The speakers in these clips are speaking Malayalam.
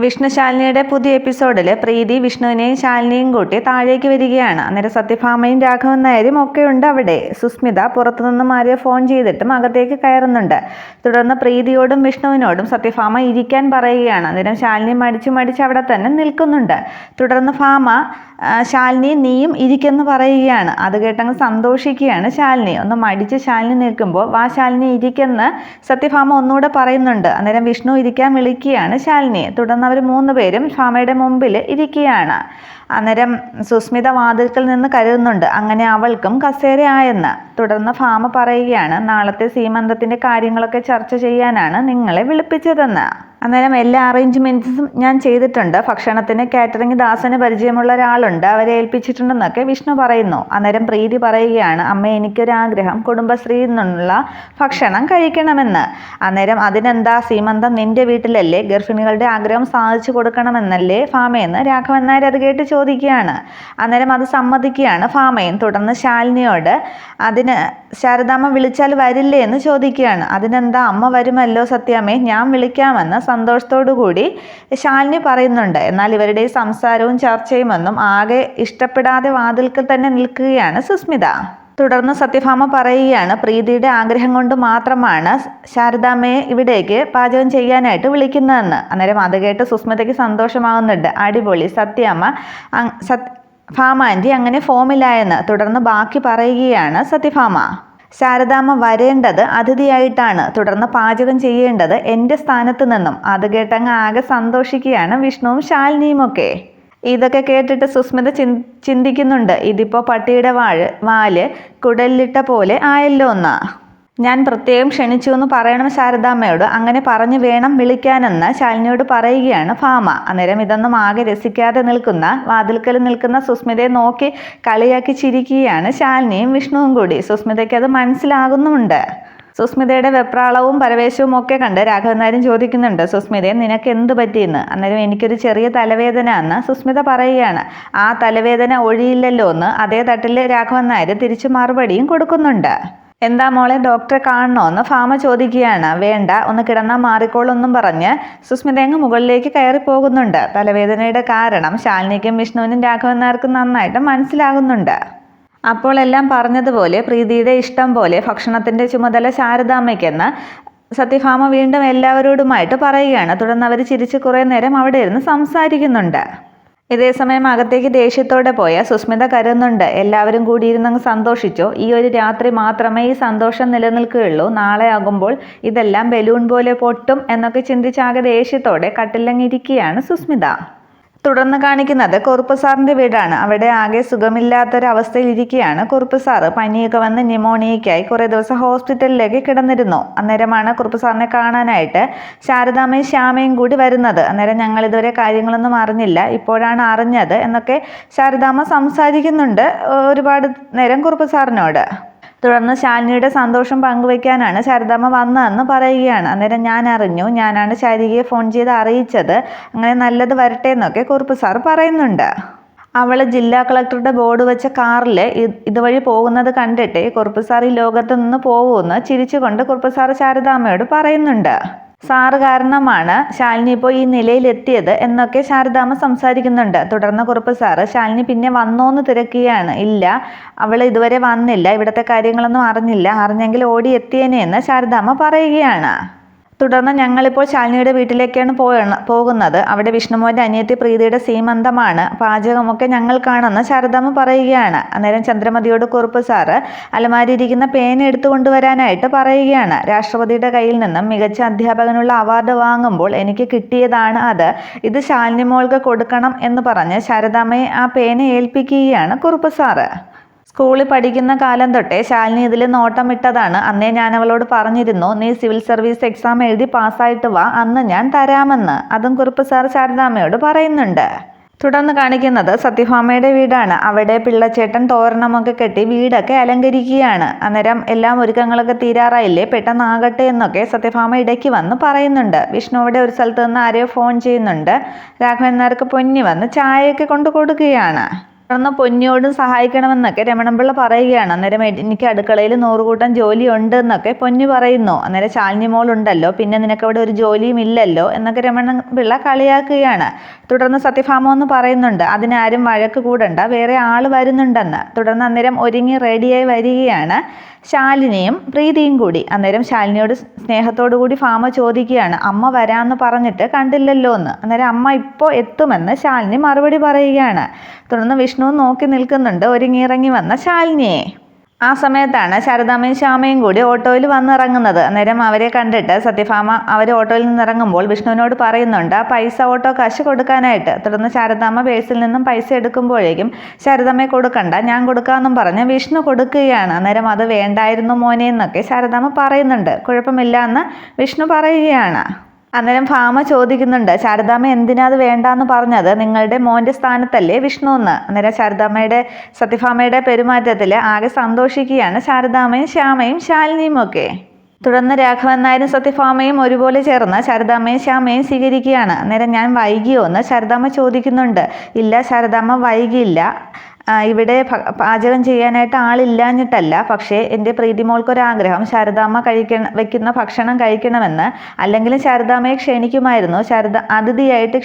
വിഷ്ണു ശാലിനിയുടെ പുതിയ എപ്പിസോഡിൽ പ്രീതി വിഷ്ണുവിനെയും ശാലിനിയും കൂട്ടി താഴേക്ക് വരികയാണ്. അന്നേരം സത്യഭാമയും രാഘവൻ നായരും ഒക്കെ ഉണ്ട് അവിടെ. സുസ്മിത പുറത്തുനിന്നും ആരെയോ ഫോൺ ചെയ്തിട്ടും അകത്തേക്ക് കയറുന്നുണ്ട്. തുടർന്ന് പ്രീതിയോടും വിഷ്ണുവിനോടും സത്യഭാമ ഇരിക്കാൻ പറയുകയാണ്. അന്നേരം ശാലിനി മടിച്ച് അവിടെ തന്നെ നിൽക്കുന്നുണ്ട്. തുടർന്ന് ഭാമ ശാലിനി നീയും ഇരിക്കെന്ന് പറയുകയാണ്. അത് കേട്ടങ്ങ് സന്തോഷിക്കുകയാണ് ശാലിനി. ഒന്ന് മടിച്ച് ശാലിനി നിൽക്കുമ്പോൾ വാ ശാലിനി ഇരിക്കെന്ന് സത്യഭാമ ഒന്നുകൂടെ പറയുന്നുണ്ട്. അന്നേരം വിഷ്ണു ഇരിക്കാൻ വിളിക്കുകയാണ് ശാലിനിയെ. തുടർന്ന് അവർ 3 പേരും ഭാമയുടെ മുമ്പിൽ ഇരിക്കുകയാണ്. അന്നേരം സുസ്മിത വാതിൽക്കൽ നിന്ന് കരുതുന്നുണ്ട് അങ്ങനെ അവൾക്കും കസേര ആയെന്ന്. തുടർന്ന് ഭാമ പറയുകയാണ് നാളത്തെ സീമന്തത്തിൻ്റെ കാര്യങ്ങളൊക്കെ ചർച്ച ചെയ്യാനാണ് നിങ്ങളെ വിളിപ്പിച്ചതെന്ന്. അന്നേരം എല്ലാ അറേഞ്ച്മെൻറ്റ്സും ഞാൻ ചെയ്തിട്ടുണ്ട്. ഭക്ഷണത്തിന് കാറ്ററിംഗ് ദാസന് പരിചയമുള്ള ഒരാളുണ്ട്, അവരെ ഏൽപ്പിച്ചിട്ടുണ്ടെന്നൊക്കെ വിഷ്ണു പറയുന്നു. അന്നേരം പ്രീതി പറയുകയാണ് അമ്മ എനിക്കൊരാഗ്രഹം, കുടുംബശ്രീയിൽ നിന്നുള്ള ഭക്ഷണം കഴിക്കണമെന്ന്. അന്നേരം അതിനെന്താ, സീമന്തം നിന്റെ വീട്ടിലല്ലേ, ഗർഭിണികളുടെ ആഗ്രഹം സാധിച്ചു കൊടുക്കണമെന്നല്ലേ ഭാമയെന്ന് രാഘവൻ നായർ അത് കേട്ട് ചോദിക്കുകയാണ്. അന്നേരം അത് സമ്മതിക്കുകയാണ് ഭാമയും. തുടർന്ന് ശാലിനിയോട് അതിന് ശാരദാമ്മ വിളിച്ചാൽ വരില്ലേ എന്ന് ചോദിക്കുകയാണ്. അതിനെന്താ അമ്മ വരുമല്ലോ സത്യാമ്മേ, ഞാൻ വിളിക്കാമെന്ന് സന്തോഷത്തോടു കൂടി ശാലിനി പറയുന്നുണ്ട്. എന്നാൽ ഇവരുടെ സംസാരവും ചർച്ചയും ഒന്നും ആകെ ഇഷ്ടപ്പെടാതെ വാതിൽക്കൽ തന്നെ നിൽക്കുകയാണ് സുസ്മിത. തുടർന്ന് സത്യഭാമ പറയുകയാണ് പ്രീതിയുടെ ആഗ്രഹം കൊണ്ട് മാത്രമാണ് ശാരദാമ്മയെ ഇവിടേക്ക് പാചകം ചെയ്യാനായിട്ട് വിളിക്കുന്നതെന്ന്. അന്നേരം അത് കേട്ട് സുസ്മിതയ്ക്ക് സന്തോഷമാകുന്നുണ്ട്. അടിപൊളി, സത്യാമ്മ ഭാമ ആൻറ്റി അങ്ങനെ ഫോമിലായെന്ന്. തുടർന്ന് ബാക്കി പറയുകയാണ് സത്യഭാമ. ശാരദാമ്മ വരേണ്ടത് അതിഥിയായിട്ടാണ്, തുടർന്ന് പാചകം ചെയ്യേണ്ടത് എൻ്റെ സ്ഥാനത്ത് നിന്നും. അത് കേട്ടങ്ങ് ആകെ സന്തോഷിക്കുകയാണ് വിഷ്ണുവും ശാലിനിയും ഒക്കെ. ഇതൊക്കെ കേട്ടിട്ട് സുസ്മിത ചിന്തിക്കുന്നുണ്ട് ഇതിപ്പോൾ പട്ടിയുടെ വാല് കുടലിട്ട പോലെ ആയല്ലോ എന്നാ. ഞാൻ പ്രത്യേകം ക്ഷണിച്ചു എന്ന് പറയണം ശാരദാമ്മയോട്, അങ്ങനെ പറഞ്ഞു വേണം വിളിക്കാനെന്ന് ശാലിനിയോട് പറയുകയാണ് ഭാമ. അന്നേരം ഇതൊന്നും ആകെ രസിക്കാതെ നിൽക്കുന്ന വാതിൽക്കൽ നിൽക്കുന്ന സുസ്മിതയെ നോക്കി കളിയാക്കി ചിരിക്കുകയാണ് ശാലിനിയും വിഷ്ണുവും കൂടി. സുസ്മിതയ്ക്ക് അത് മനസ്സിലാകുന്നുമുണ്ട്. സുസ്മിതയുടെ വെപ്രാളവും പരവേശവും ഒക്കെ കണ്ട് രാഘവൻ നായരും ചോദിക്കുന്നുണ്ട് സുസ്മിതയെ നിനക്ക് എന്ത് പറ്റിയെന്ന്. അന്നേരം എനിക്കൊരു ചെറിയ തലവേദന എന്ന് സുസ്മിത പറയുകയാണ്. ആ തലവേദന ഒഴിയില്ലല്ലോ എന്ന് അതേ തട്ടിൽ രാഘവൻ നായർ തിരിച്ചു മറുപടിയും കൊടുക്കുന്നുണ്ട്. എന്താ മോളെ ഡോക്ടറെ കാണണമെന്ന് ഭാമ ചോദിക്കുകയാണ്. വേണ്ട, ഒന്ന് കിടന്നാൽ മാറിക്കോളൊന്നും പറഞ്ഞ് സുസ്മിത അങ്ങ് മുകളിലേക്ക് കയറി പോകുന്നുണ്ട്. തലവേദനയുടെ കാരണം ശാലിനിക്കും വിഷ്ണുവിനും രാഘവൻ നായർക്കും നന്നായിട്ട് മനസ്സിലാകുന്നുണ്ട്. അപ്പോൾ എല്ലാം പറഞ്ഞതുപോലെ പ്രീതിയുടെ ഇഷ്ടം പോലെ ഭക്ഷണത്തിൻ്റെ ചുമതല ശാരദാമ്മയ്ക്കെന്ന് സത്യഭാമ വീണ്ടും എല്ലാവരോടുമായിട്ട് പറയുകയാണ്. തുടർന്ന് അവർ ചിരിച്ച് കുറേ നേരം അവിടെ ഇരുന്ന് സംസാരിക്കുന്നുണ്ട്. ഇതേസമയം അകത്തേക്ക് ദേഷ്യത്തോടെ പോയ സുസ്മിത കരുതുന്നുണ്ട് എല്ലാവരും കൂടി ഇരുന്നങ്ങ് സന്തോഷിച്ചോ, ഈ ഒരു രാത്രി മാത്രമേ ഈ സന്തോഷം നിലനിൽക്കുകയുള്ളൂ, നാളെ ആകുമ്പോൾ ഇതെല്ലാം ബലൂൺ പോലെ പൊട്ടും എന്നൊക്കെ ചിന്തിച്ചാകെ ദേഷ്യത്തോടെ കട്ടിലങ്ങിരിക്കുകയാണ് സുസ്മിത. തുടർന്ന് കാണിക്കുന്നത് കുറുപ്പ് സാറിൻ്റെ വീടാണ്. അവിടെ ആകെ സുഖമില്ലാത്തൊരവസ്ഥയിൽ ഇരിക്കുകയാണ് കുറുപ്പ് സാറ്. പനിയൊക്കെ വന്ന് ന്യൂമോണിയയ്ക്കായി കുറേ ദിവസം ഹോസ്പിറ്റലിലേക്ക് കിടന്നിരുന്നു. അന്നേരമാണ് കുറുപ്പ് സാറിനെ കാണാനായിട്ട് ശാരദാമ്മയും ശ്യാമയും കൂടി വരുന്നത്. അന്നേരം ഞങ്ങൾ ഇതുവരെ കാര്യങ്ങളൊന്നും അറിഞ്ഞില്ല, ഇപ്പോഴാണ് അറിഞ്ഞത് എന്നൊക്കെ ശാരദാമ്മ സംസാരിക്കുന്നുണ്ട് ഒരുപാട് നേരം കുറുപ്പ് സാറിനോട്. തുടർന്ന് ശാലിനിയുടെ സന്തോഷം പങ്കുവയ്ക്കാനാണ് ശാരദാമ്മ വന്നതെന്ന് പറയുകയാണ്. അന്നേരം ഞാൻ അറിഞ്ഞു, ഞാനാണ് ശാരികയെ ഫോൺ ചെയ്ത് അറിയിച്ചത്, അങ്ങനെ നല്ലത് വരട്ടെ എന്നൊക്കെ കുറുപ്പ് സാർ പറയുന്നുണ്ട്. അവൾ ജില്ലാ കളക്ടറുടെ ബോർഡ് വെച്ച കാറിൽ ഇതുവഴി പോകുന്നത് കണ്ടിട്ടേ കുറുപ്പ് സാർ ഈ ലോകത്ത് നിന്ന് പോവുമെന്ന് ചിരിച്ചുകൊണ്ട് കുറുപ്പ് സാർ ശാരദാമ്മയോട് പറയുന്നുണ്ട്. സാറ് കാരണമാണ് ശാലിനി ഇപ്പോൾ ഈ നിലയിലെത്തിയത് എന്നൊക്കെ ശാരദാമ്മ സംസാരിക്കുന്നുണ്ട്. തുടർന്ന് കുറുപ്പ് സാറ് ശാലിനി പിന്നെ വന്നോന്ന് തിരക്കുകയാണ്. ഇല്ല, അവൾ ഇതുവരെ വന്നില്ല, ഇവിടുത്തെ കാര്യങ്ങളൊന്നും അറിഞ്ഞില്ല, അറിഞ്ഞെങ്കിൽ ഓടി എത്തിയേനെ എന്ന് ശാരദാമ്മ പറയുകയാണ്. തുടർന്ന് ഞങ്ങളിപ്പോൾ ശാലിനിയുടെ വീട്ടിലേക്കാണ് പോകുന്നത്. അവിടെ വിഷ്ണുമോൻ്റെ അനിയത്തി പ്രീതിയുടെ സീമന്തമാണ്, പാചകമൊക്കെ ഞങ്ങൾക്കാണെന്ന് ശാരദാമ്മ പറയുകയാണ്. അന്നേരം ചന്ദ്രമതിയോട് കുറുപ്പ് സാറ് അലമാരിയിരിക്കുന്ന പേന എടുത്തു കൊണ്ടുവരാനായിട്ട് പറയുകയാണ്. രാഷ്ട്രപതിയുടെ കയ്യിൽ നിന്നും മികച്ച അധ്യാപകനുള്ള അവാർഡ് വാങ്ങുമ്പോൾ എനിക്ക് കിട്ടിയതാണ് അത്, ഇത് ശാലിനി മോൾക്ക് കൊടുക്കണം എന്ന് പറഞ്ഞ് ശാരദാമ്മയെ ആ പേന ഏൽപ്പിക്കുകയാണ് കുറുപ്പ് സാറ്. സ്കൂളിൽ പഠിക്കുന്ന കാലം തൊട്ടേ ശാലിനി ഇതിൽ നോട്ടമിട്ടതാണ്. അന്നേ ഞാൻ അവളോട് പറഞ്ഞിരുന്നു നീ സിവിൽ സർവീസ് എക്സാം എഴുതി പാസ്സായിട്ട് വാ, അന്ന് ഞാൻ തരാമെന്ന്. അതും കുറുപ്പ് സാർ ശാരദാമ്മയോട് പറയുന്നുണ്ട്. തുടർന്ന് കാണിക്കുന്നത് സത്യഭാമയുടെ വീടാണ്. അവിടെ പിള്ളച്ചേട്ടൻ തോരണമൊക്കെ കെട്ടി വീടൊക്കെ അലങ്കരിക്കുകയാണ്. അന്നേരം എല്ലാം ഒരുക്കങ്ങളൊക്കെ തീരാറായില്ലേ, പെട്ടെന്നാകട്ടെ എന്നൊക്കെ സത്യഭാമ ഇടയ്ക്ക് വന്ന് പറയുന്നുണ്ട്. വിഷ്ണു അവിടെ ഒരു സ്ഥലത്ത് നിന്ന് ആരെയോ ഫോൺ ചെയ്യുന്നുണ്ട്. രാഘവൻ നായർക്ക് പൊന്നി വന്ന് ചായയൊക്കെ കൊണ്ടു കൊടുക്കുകയാണ്. തുടർന്ന് പൊന്നിയോടും സഹായിക്കണമെന്നൊക്കെ രമണൻപിള്ള പറയുകയാണ്. അന്നേരം എനിക്ക് അടുക്കളയിൽ 100 കൂട്ടം ജോലിയുണ്ട് എന്നൊക്കെ പൊന്നു പറയുന്നു. അന്നേരം ശാലിനി മോളുണ്ടല്ലോ, പിന്നെ നിനക്കവിടെ ഒരു ജോലിയും ഇല്ലല്ലോ എന്നൊക്കെ രമണൻപിള്ള കളിയാക്കുകയാണ്. തുടർന്ന് സത്യഭാമ ഒന്ന് പറയുന്നുണ്ട്, അതിനാരും വഴക്ക് കൂടണ്ട, വേറെ ആൾ വരുന്നുണ്ടെന്ന്. തുടർന്ന് അന്നേരം ഒരുങ്ങി റെഡിയായി വരികയാണ് ശാലിനിയും പ്രീതിയും കൂടി. അന്നേരം ശാലിനിയോട് സ്നേഹത്തോടു കൂടി ഭാമ ചോദിക്കുകയാണ്, അമ്മ വരാമെന്ന് പറഞ്ഞിട്ട് കണ്ടില്ലല്ലോ എന്ന്. അന്നേരം അമ്മ ഇപ്പോൾ എത്തുമെന്ന് ശാലിനി മറുപടി പറയുകയാണ്. തുടർന്ന് വിഷ്ണു നോക്കി നിൽക്കുന്നുണ്ട് ഒരുങ്ങിയിറങ്ങി വന്ന ശാലിനിയെ. ആ സമയത്താണ് ശാരദാമ്മയും ശ്യാമയും കൂടി ഓട്ടോയിൽ വന്നിറങ്ങുന്നത്. അന്നേരം അവരെ കണ്ടിട്ട് സത്യഭാമ അവർ ഓട്ടോയിൽ നിന്നിറങ്ങുമ്പോൾ വിഷ്ണുവിനോട് പറയുന്നുണ്ട് ആ പൈസ ഓട്ടോ കാശ് കൊടുക്കാനായിട്ട്. തുടർന്ന് ശാരദാമ്മ പേഴ്സിൽ നിന്നും പൈസ എടുക്കുമ്പോഴേക്കും ശാരദാമ്മയെ കൊടുക്കണ്ട, ഞാൻ കൊടുക്കാമെന്നും പറഞ്ഞ് വിഷ്ണു കൊടുക്കുകയാണ്. അന്നേരം അത് വേണ്ടായിരുന്നു മോനെ എന്നൊക്കെ ശാരദാമ്മ പറയുന്നുണ്ട്. കുഴപ്പമില്ല എന്ന് വിഷ്ണു പറയുകയാണ്. അന്നേരം ഭാമ ചോദിക്കുന്നുണ്ട്, ശാരദാമ്മ എന്തിനാ അത് വേണ്ടാന്ന് പറഞ്ഞത്, നിങ്ങളുടെ മോൻ്റെ സ്ഥാനത്തല്ലേ വിഷ്ണു എന്ന്. അന്നേരം സത്യഭാമയുടെ പെരുമാറ്റത്തിൽ ആകെ സന്തോഷിക്കുകയാണ് ശാരദാമ്മയും ശ്യാമയും ശാലിനിയും ഒക്കെ. തുടർന്ന് രാഘവൻ നായരും സത്യഭാമയും ഒരുപോലെ ചേർന്ന് ശാരദാമ്മയും ശ്യാമയും സ്വീകരിക്കുകയാണ്. അന്നേരം ഞാൻ വൈകിയോ എന്ന് ശാരദാമ്മ ചോദിക്കുന്നുണ്ട്. ഇല്ല ശാരദാമ്മ വൈകിയില്ല, ഇവിടെ പാചകം ചെയ്യാനായിട്ട് ആളില്ലാഞ്ഞിട്ടല്ല, പക്ഷേ എൻ്റെ പ്രീതിമോൾക്കൊരാഗ്രഹം ശാരദാമ്മ വെക്കുന്ന ഭക്ഷണം കഴിക്കണമെന്ന്. അല്ലെങ്കിലും ശാരദാമ്മയെ ക്ഷണിക്കുമായിരുന്നു, അതിഥിയായിട്ട്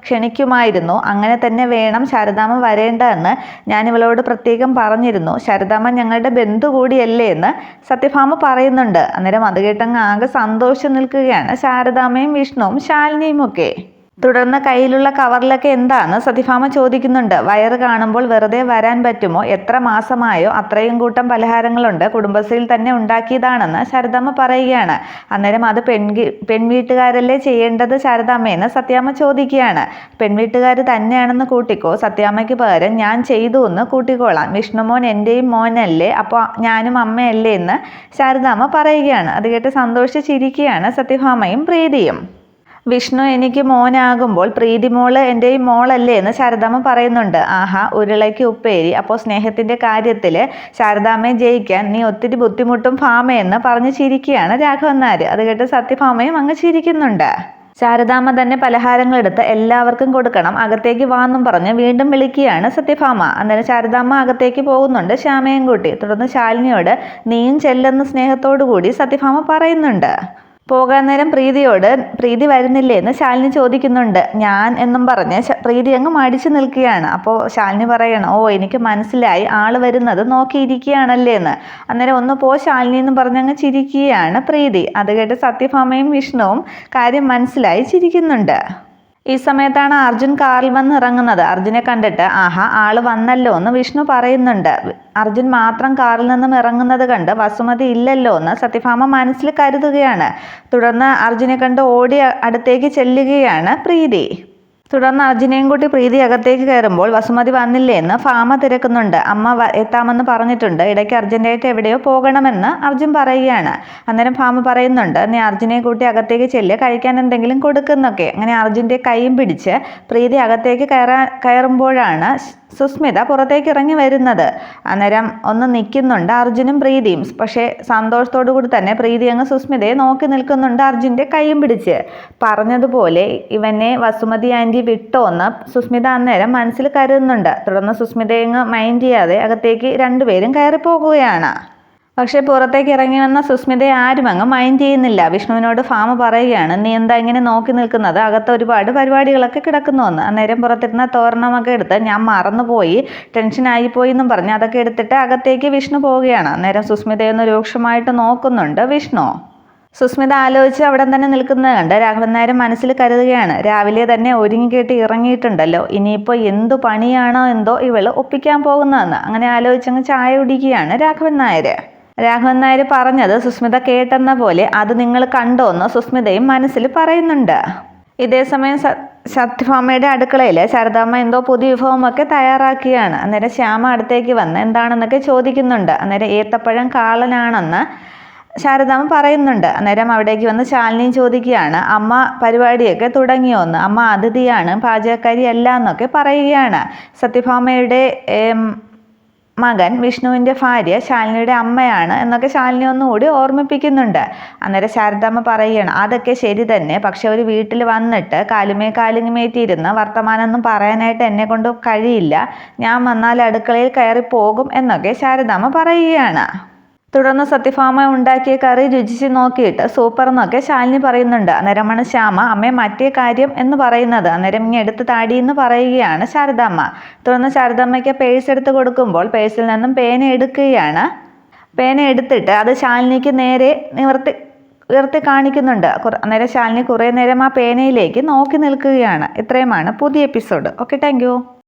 ക്ഷണിക്കുമായിരുന്നു. അങ്ങനെ തന്നെ വേണം ശാരദാമ്മ വരേണ്ടതെന്ന് ഞാൻ ഇവളോട് പ്രത്യേകം പറഞ്ഞിരുന്നു. ശാരദാമ്മ ഞങ്ങളുടെ ബന്ധു കൂടിയല്ലേ എന്ന് സത്യഭാമ പറയുന്നുണ്ട്. അന്നേരം അത് കേട്ടങ്ങ് ആകെ സന്തോഷം നിൽക്കുകയാണ് ശാരദാമ്മയും വിഷ്ണുവും ശാലിനിയും ഒക്കെ. തുടർന്ന് കയ്യിലുള്ള കവറിലൊക്കെ എന്താന്ന് സത്യഭാമ ചോദിക്കുന്നുണ്ട്. വയറ് കാണുമ്പോൾ വെറുതെ വരാൻ പറ്റുമോ, എത്ര മാസമായോ അത്രയും കൂട്ടം പലഹാരങ്ങളുണ്ട്, കുടുംബശ്രീയിൽ തന്നെ ഉണ്ടാക്കിയതാണെന്ന് ശാരദാമ്മ പറയുകയാണ്. അന്നേരം അത് പെൺവീട്ടുകാരല്ലേ ചെയ്യേണ്ടത് ശാരദാമ്മയെന്ന് സത്യാമ്മ ചോദിക്കുകയാണ്. പെൺവീട്ടുകാർ തന്നെയാണെന്ന് കൂട്ടിക്കോ, സത്യാമ്മയ്ക്ക് പകരം ഞാൻ ചെയ്തു എന്ന് കൂട്ടിക്കോളാം, വിഷ്ണുമോൻ എൻ്റെയും മോനല്ലേ, അപ്പോൾ ഞാനും അമ്മയല്ലേ എന്ന് ശാരദാമ്മ പറയുകയാണ്. അത് കേട്ട് സന്തോഷിച്ചിരിക്കുകയാണ് സത്യഭാമയും പ്രീതിയും. വിഷ്ണു എനിക്ക് മോനാകുമ്പോൾ പ്രീതിമോള് എൻ്റെയും മോളല്ലേ എന്ന് ശാരദാമ്മ പറയുന്നുണ്ട്. ആഹാ, ഉരുളയ്ക്ക് ഉപ്പേരി, അപ്പോൾ സ്നേഹത്തിൻ്റെ കാര്യത്തിൽ ശാരദാമ്മയെ ജയിക്കാൻ നീ ഒത്തിരി ബുദ്ധിമുട്ടും ഭാമയെന്ന് പറഞ്ഞ് ചിരിക്കുകയാണ് രാഘവൻ നായർ. അത് കേട്ട് സത്യഭാമയും അങ്ങ് ചിരിക്കുന്നുണ്ട്. ശാരദാമ്മ തന്നെ പലഹാരങ്ങൾ എടുത്ത് എല്ലാവർക്കും കൊടുക്കണം, അകത്തേക്ക് വാന്നും പറഞ്ഞ് വീണ്ടും വിളിക്കുകയാണ് സത്യഭാമ. അന്നേരം ശാരദാമ്മ അകത്തേക്ക് പോകുന്നുണ്ട് ശ്യാമയും കൂട്ടി. തുടർന്ന് ശാലിനിയോട് നീയും ചെല്ലെന്ന് സ്നേഹത്തോടു കൂടി സത്യഭാമ പറയുന്നുണ്ട്. പോകാൻ നേരം പ്രീതിയോട് പ്രീതി വരുന്നില്ലേ എന്ന് ശാലിനി ചോദിക്കുന്നുണ്ട്. ഞാൻ എന്നും പറഞ്ഞ് പ്രീതി അങ്ങ് മടിച്ചു നിൽക്കുകയാണ്. അപ്പോൾ ശാലിനി പറയണം, ഓ എനിക്ക് മനസ്സിലായി, ആൾ വരുന്നത് നോക്കിയിരിക്കുകയാണല്ലേ എന്ന്. അന്നേരം ഒന്ന് പോ ശാലിനി എന്ന് പറഞ്ഞങ്ങ് ചിരിക്കുകയാണ് പ്രീതി. അത് കേട്ട് സത്യഭാമയും വിഷ്ണുവും കാര്യം മനസ്സിലായി ചിരിക്കുന്നുണ്ട്. ഈ സമയത്താണ് അർജുൻ കാറിൽ വന്ന് ഇറങ്ങുന്നത്. അർജുനെ കണ്ടിട്ട് ആഹാ, ആള് വന്നല്ലോ എന്ന് വിഷ്ണു പറയുന്നുണ്ട്. അർജുൻ മാത്രം കാറിൽ നിന്നും ഇറങ്ങുന്നത് കണ്ട് വസുമതി ഇല്ലല്ലോ എന്ന് സത്യഭാമ മനസ്സിൽ കരുതുകയാണ്. തുടർന്ന് അർജുനെ കണ്ട് ഓടി അടുത്തേക്ക് ചെല്ലുകയാണ് പ്രീതി. തുടർന്ന് അർജുനെയും കൂട്ടി പ്രീതി അകത്തേക്ക് കയറുമ്പോൾ വസുമതി വന്നില്ലേ എന്ന് ഭാമ തിരക്കുന്നുണ്ട്. അമ്മ എത്താമെന്ന് പറഞ്ഞിട്ടുണ്ട്, ഇടയ്ക്ക് അർജന്റായിട്ട് എവിടെയോ പോകണമെന്ന് അർജുൻ പറയുകയാണ്. അന്നേരം ഭാമ പറയുന്നുണ്ട്, നീ അർജുനെ കൂട്ടി അകത്തേക്ക് ചെല്ല്, കഴിക്കാൻ എന്തെങ്കിലും കൊടുക്കുന്നൊക്കെ. അങ്ങനെ അർജുൻ്റെ കൈയും പിടിച്ച് പ്രീതി അകത്തേക്ക് കയറുമ്പോഴാണ് സുസ്മിത പുറത്തേക്ക് ഇറങ്ങി വരുന്നത്. അന്നേരം ഒന്ന് നിൽക്കുന്നുണ്ട് അർജുനും പ്രീതിയും. പക്ഷേ സന്തോഷത്തോടു കൂടി തന്നെ പ്രീതി അങ്ങ് സുസ്മിതയെ നോക്കി നിൽക്കുന്നുണ്ട് അർജുൻ്റെ കൈയും പിടിച്ച്. പറഞ്ഞതുപോലെ ഇവനെ വസുമതി ആൻറ്റി വിട്ടോ എന്ന് സുസ്മിത അന്നേരം മനസ്സിൽ കരുതുന്നുണ്ട്. തുടർന്ന് സുസ്മിതയെ അങ്ങ് മൈൻഡ് ചെയ്യാതെ അകത്തേക്ക് രണ്ടുപേരും കയറിപ്പോകുകയാണ്. പക്ഷേ പുറത്തേക്ക് ഇറങ്ങി വന്ന സുസ്മിതയെ ആരും അങ്ങ് മൈൻഡ് ചെയ്യുന്നില്ല. വിഷ്ണുവിനോട് ഭാമ പറയുകയാണ്, നീ എന്താ ഇങ്ങനെ നോക്കി നിൽക്കുന്നത്, അകത്ത് ഒരുപാട് പരിപാടികളൊക്കെ കിടക്കുന്നുവെന്ന്. അന്നേരം പുറത്തിരുന്ന തോരണമൊക്കെ എടുത്ത് ഞാൻ മറന്നുപോയി, ടെൻഷനായിപ്പോയി എന്നും പറഞ്ഞ് അതൊക്കെ എടുത്തിട്ട് അകത്തേക്ക് വിഷ്ണു പോവുകയാണ്. അന്നേരം സുസ്മിതയൊന്ന് രൂക്ഷമായിട്ട് നോക്കുന്നുണ്ട് വിഷ്ണു. സുസ്മിത ആലോചിച്ച് അവിടെ തന്നെ നിൽക്കുന്നത് കണ്ട് രാഘവൻ നായർ മനസ്സിൽ കരുതുകയാണ്, രാവിലെ തന്നെ ഒരുങ്ങിക്കേട്ടി ഇറങ്ങിയിട്ടുണ്ടല്ലോ, ഇനിയിപ്പോൾ എന്തു പണിയാണോ എന്തോ ഇവൾ ഒപ്പിക്കാൻ പോകുന്നതെന്ന്. അങ്ങനെ ആലോചിച്ചങ്ങ് ചായ കുടിക്കുകയാണ് രാഘവൻ നായർ. രാഘവൻ നായർ പറഞ്ഞത് സുസ്മിത കേട്ടെന്ന പോലെ അത് നിങ്ങൾ കണ്ടോന്ന് സുസ്മിതയും മനസ്സിൽ പറയുന്നുണ്ട്. ഇതേസമയം സത്യഭാമയുടെ അടുക്കളയിൽ ശാരദാമ്മ എന്തോ പുതിയ വിഭവമൊക്കെ തയ്യാറാക്കിയാണ്. അന്നേരം ശ്യാമ അടുത്തേക്ക് വന്ന് എന്താണെന്നൊക്കെ ചോദിക്കുന്നുണ്ട്. അന്നേരം ഏത്തപ്പഴം കാളനാണെന്ന് ശാരദാമ്മ പറയുന്നുണ്ട്. അന്നേരം അവിടേക്ക് വന്ന് ശാലിനിയും ചോദിക്കുകയാണ്, അമ്മ പരിപാടിയൊക്കെ തുടങ്ങിയോന്ന്, അമ്മ അതിഥിയാണ്, പാചകക്കാരി അല്ല എന്നൊക്കെ പറയുകയാണ്. സത്യഭാമയുടെ മകൻ വിഷ്ണുവിൻ്റെ ഭാര്യ ശാലിനിയുടെ അമ്മയാണ് എന്നൊക്കെ ശാലിനി ഒന്നുകൂടി ഓർമ്മിപ്പിക്കുന്നുണ്ട്. അന്നേരം ശാരദാമ്മ പറയുകയാണ്, അതൊക്കെ ശരി തന്നെ, പക്ഷെ ഒരു വീട്ടിൽ വന്നിട്ട് കാലുമേറ്റിയിരുന്ന് വർത്തമാനമൊന്നും പറയാനായിട്ട് എന്നെ കൊണ്ട് കഴിയില്ല. ഞാൻ വന്നാൽ അടുക്കളയിൽ കയറി പോകും എന്നൊക്കെ ശാരദാമ്മ പറയുകയാണ്. തുടർന്ന് സത്യഭാമ ഉണ്ടാക്കിയ കറി രുചിച്ച് നോക്കിയിട്ട് സൂപ്പർ എന്നൊക്കെ ശാലിനി പറയുന്നുണ്ട്. അന്നേരമാണ് ശ്യാമ അമ്മേ മറ്റേ കാര്യം എന്ന് പറയുന്നത്. അന്നേരം ഇനി എടുത്ത് താടി എന്ന് പറയുകയാണ് ശാരദാമ്മ. തുടർന്ന് ശാരദാമ്മയ്ക്ക് പേഴ്സ് എടുത്ത് കൊടുക്കുമ്പോൾ പേഴ്സിൽ നിന്നും പേന എടുക്കുകയാണ്. പേന എടുത്തിട്ട് അത് ശാലിനിക്ക് നേരെ ഉയർത്തി കാണിക്കുന്നുണ്ട്. അന്നേരം ശാലിനി കുറേ നേരം ആ പേനയിലേക്ക് നോക്കി നിൽക്കുകയാണ്. ഇത്രയുമാണ് പുതിയ എപ്പിസോഡ്. Okay, thank